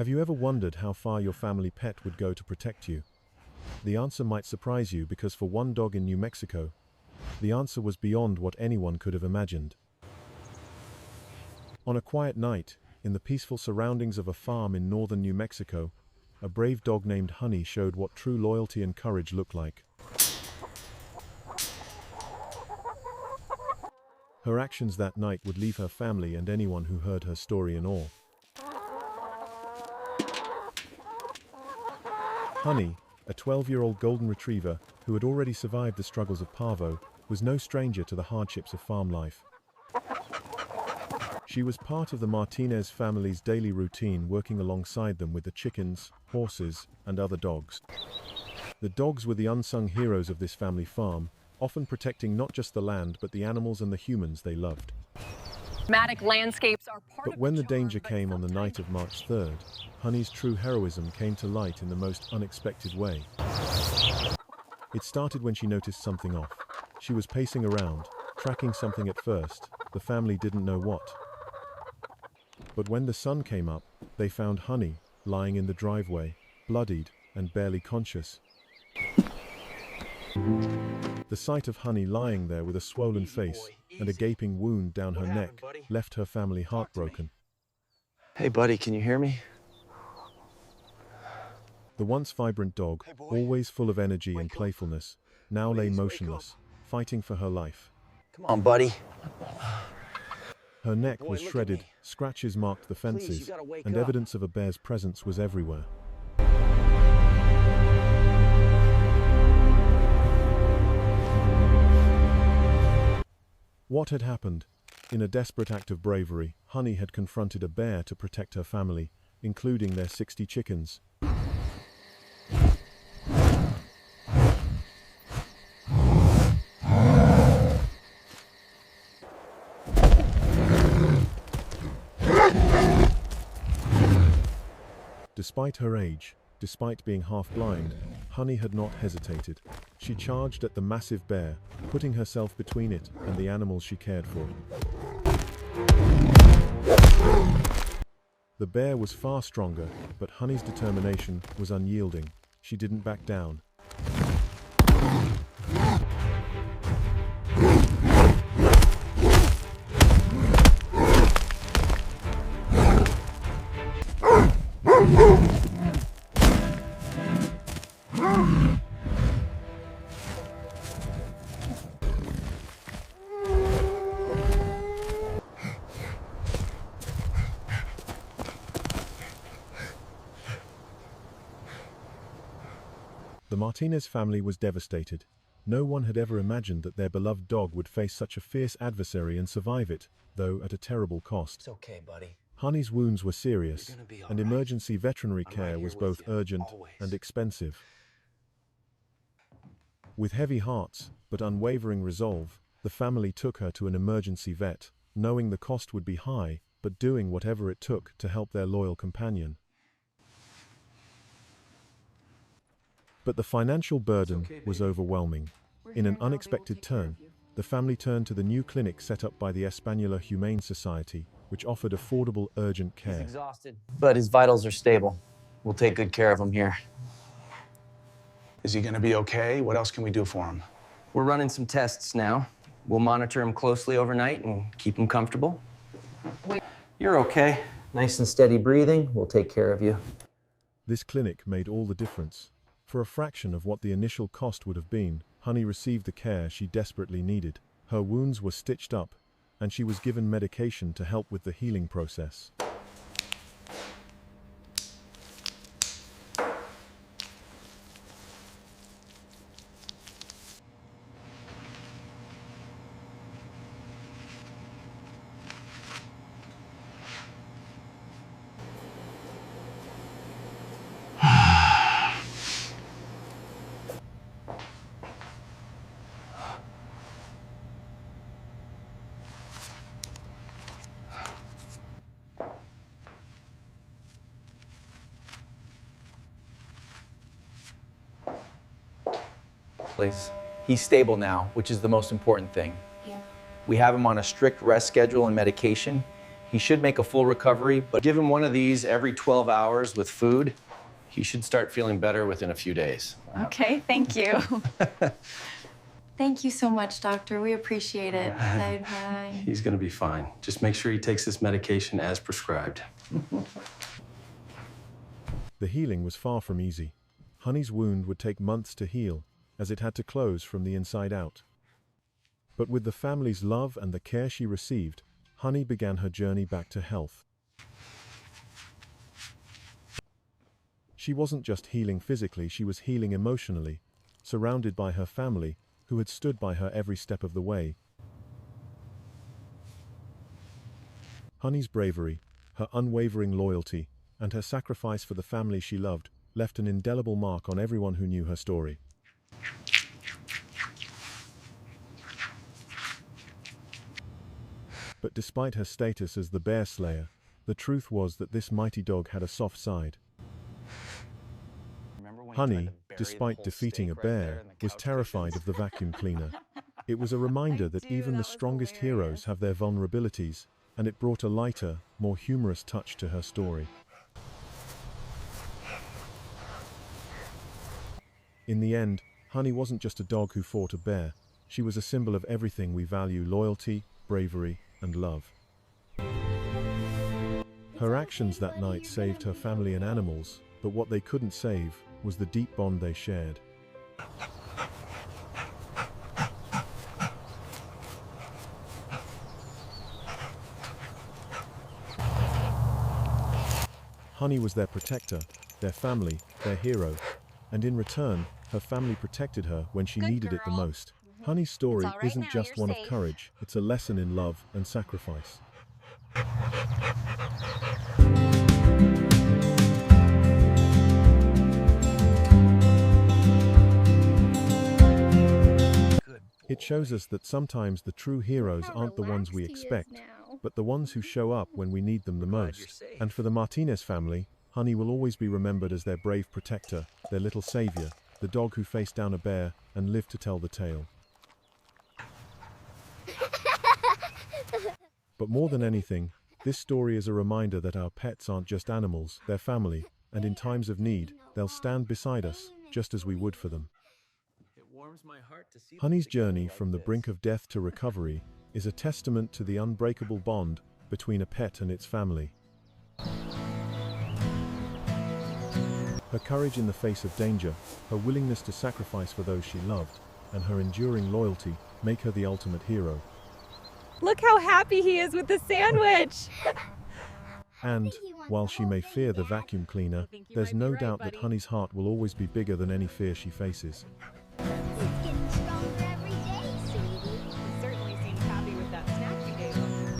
Have you ever wondered how far your family pet would go to protect you? The answer might surprise you because for one dog in New Mexico, the answer was beyond what anyone could have imagined. On a quiet night, in the peaceful surroundings of a farm in northern New Mexico, a brave dog named Honey showed what true loyalty and courage look like. Her actions that night would leave her family and anyone who heard her story in awe. Honey, a 12-year-old golden retriever who had already survived the struggles of parvo, was no stranger to the hardships of farm life. She was part of the Martinez family's daily routine, working alongside them with the chickens, horses, and other dogs. The dogs were the unsung heroes of this family farm, often protecting not just the land but the animals and the humans they loved. Dramatic landscapes are part But of when the the charm, danger but came on the sometimes night of March 3rd, Honey's true heroism came to light in the most unexpected way. It started when she noticed something off. She was pacing around, tracking something at first. The family didn't know what. But when the sun came up, they found Honey lying in the driveway, bloodied and barely conscious. The sight of Honey lying there with a swollen face and a gaping wound down her neck left her family heartbroken. Hey, buddy, can you hear me? The once vibrant dog, always full of energy and playfulness, now lay motionless, fighting for her life. Come on, buddy. Her neck was shredded, scratches marked the fences, and evidence of a bear's presence was everywhere. What had happened? In a desperate act of bravery, Honey had confronted a bear to protect her family, including their 60 chickens. Despite her age, despite being half-blind, Honey had not hesitated. She charged at the massive bear, putting herself between it and the animals she cared for. The bear was far stronger, but Honey's determination was unyielding. She didn't back down. The Martinez family was devastated. No one had ever imagined that their beloved dog would face such a fierce adversary and survive it, though at a terrible cost. It's okay, buddy. Honey's wounds were serious, You're gonna be all and right. emergency veterinary I'm right care here was with both you, urgent always. and expensive. With heavy hearts, but unwavering resolve, the family took her to an emergency vet, knowing the cost would be high, but doing whatever it took to help their loyal companion. But the financial burden was overwhelming. In an unexpected turn, the family turned to the new clinic set up by the Española Humane Society, which offered affordable, urgent He's care. exhausted, but his vitals are stable. We'll take good care of him here. Is he gonna be okay? What else can we do for him? We're running some tests now. We'll monitor him closely overnight and keep him comfortable. You're okay. Nice and steady breathing. We'll take care of you. This clinic made all the difference. For a fraction of what the initial cost would have been, Honey received the care she desperately needed. Her wounds were stitched up, and she was given medication to help with the healing process. Please. He's stable now, which is the most important thing. We have him on a strict rest schedule and medication. He should make a full recovery, but give him one of these every 12 hours with food. He should start feeling better within a few days. Okay, thank you. Thank you so much, doctor. We appreciate it. He's gonna be fine. Just make sure he takes this medication as prescribed. The healing was far from easy. Honey's wound would take months to heal, as it had to close from the inside out. But with the family's love and the care she received, Honey began her journey back to health. She wasn't just healing physically, she was healing emotionally, surrounded by her family, who had stood by her every step of the way. Honey's bravery, her unwavering loyalty, and her sacrifice for the family she loved left an indelible mark on everyone who knew her story. But despite her status as the bear slayer, the truth was that this mighty dog had a soft side. Honey, despite defeating a bear, was terrified of the vacuum cleaner. It was a reminder that even the strongest heroes have their vulnerabilities, and it brought a lighter, more humorous touch to her story. In the end, Honey wasn't just a dog who fought a bear. She was a symbol of everything we value: loyalty, bravery, and love. Her actions that night saved her family and animals, but what they couldn't save was the deep bond they shared. Honey was their protector, their family, their hero, and in return, her family protected her when she needed it the most. Honey's story isn't just one of courage, it's a lesson in love and sacrifice. It shows us that sometimes the true heroes aren't the ones we expect, but the ones who show up when we need them the most. And for the Martinez family, Honey will always be remembered as their brave protector, their little savior, the dog who faced down a bear and lived to tell the tale. But more than anything, this story is a reminder that our pets aren't just animals, they're family, and in times of need, they'll stand beside us, just as we would for them. Honey's journey from the brink of death to recovery is a testament to the unbreakable bond between a pet and its family. Her courage in the face of danger, her willingness to sacrifice for those she loved, and her enduring loyalty make her the ultimate hero. Look how happy he is with the sandwich! And, while she may fear the vacuum cleaner, there's no doubt that Honey's heart will always be bigger than any fear she faces.